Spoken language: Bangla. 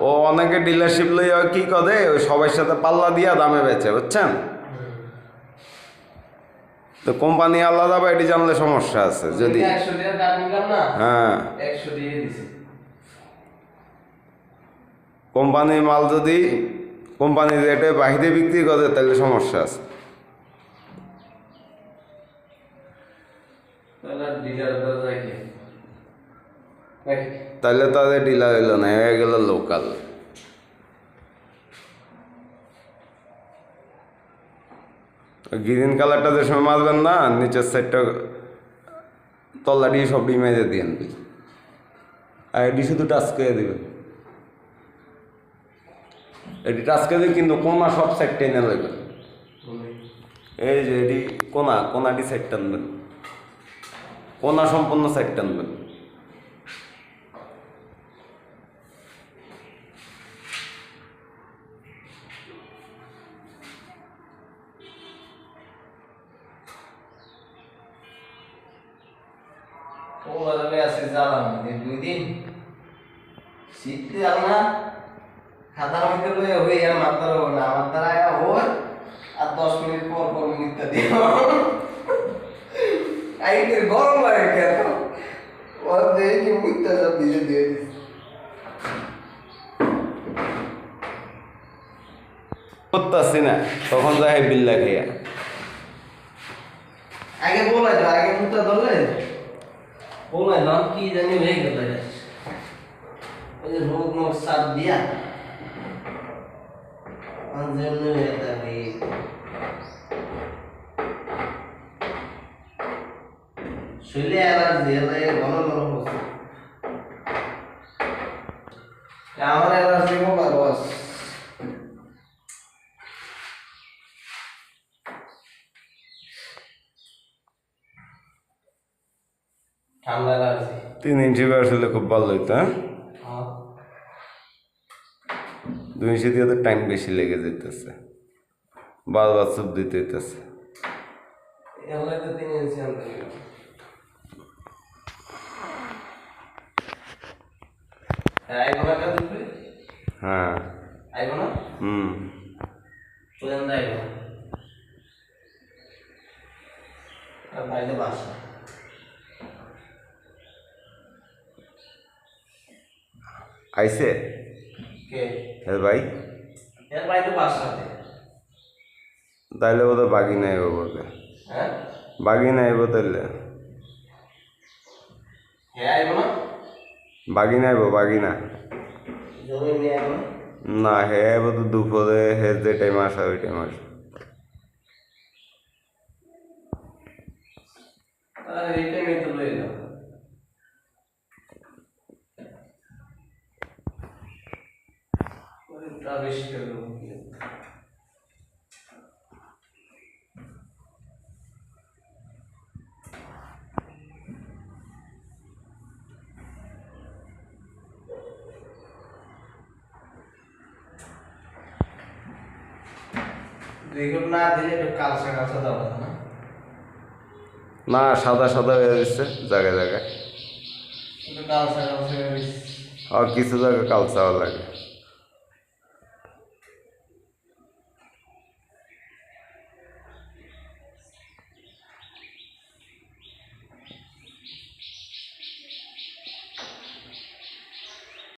ও অনেকে ডিলারশিপ লইয়া কি করে ওই সবার সাথে পাল্লা দিয়া দামে বেচে, বুঝছেন? তো কোম্পানি আলাদা বা এটি জানলে সমস্যা আছে। যদি হ্যাঁ কোম্পানির মাল যদি কোম্পানির রেটে বাহিরে বিক্রি করে তাহলে সমস্যা আছে। তাহলে তাদের ডিলার হইল না, হয়ে গেল লোকাল। গ্রিন কালারটা যে সময় মারবেন না, নিচের সাইডটা তল্লা দিয়ে সব মেরে দিয়ে আনবি, আর এটি শুধু টাচ করে দিবেন। এটি টাচ করে দিন, কিন্তু কোনা সব সাইড টেনে লাগবেন। এই যে এটি কোনাটি সাইড টানবেন, কোনা সম্পূর্ণ সাইড টানবেন। খাতার মধ্যে লইয়া হই আর মাত্র না আমার দ্বারা হই আর 10 মিনিট পর পর মিথ্যা দিও আইতে গরম লাগে কেন ওর দেই কি মিথ্যা সব দিয়ে দিয়ে করতেছি না, তখন যাই বিল্লা খেয়া আগে বলাই তো, আগে মিথ্যা ধরলে বলাই দাম কি জানি হয়ে গেল ওই যে রোগ মোগ সার দিয়া জন্য এটা হয়ে শরীরে অ্যালার্জি এলে ঘন ঘন হচ্ছে। আমার অ্যালার্জি বলা বস ঠান্ডা অ্যালার্জি 3 ইঞ্চি আসলে খুব ভালো হইতো। হ্যাঁ 2 ইঞ্চি দিয়ে তো টাইম বেশি লেগে যেতেছে, বারবার চুপ দিতে হইতেছে। এগুলো তো 3 ইঞ্চি আনতে হবে। আইগোনাটা দিবে? হ্যাঁ আইগোনা? কোন আইগোনা? আর বাইরে বাসা। আইছে কে? এর ভাই। এর বাইরে বাসাতে। তাইলে বোধহয় বাগি নাই বলবে। হ্যাঁ? বাগি নাই তাইলে। হ্যাঁ আইগোনা? বাগি নাই বাগি না। জমি নিয়ে আইগোনা? না হে বোধ দুপুরে হে যে টাইম আসা ওই টাইম আসা। আর এই টাইমে তো লই দাও। ওইটা বেশি করে দেবো। 2 গুণ না দিলে একটু কালসা কালসা দেওয়া যায় না? না সাদা সাদা হয়ে যাচ্ছে জায়গায় জায়গায়, একটু কালসা কালসা আর কিছু জায়গায় কালচাও লাগে।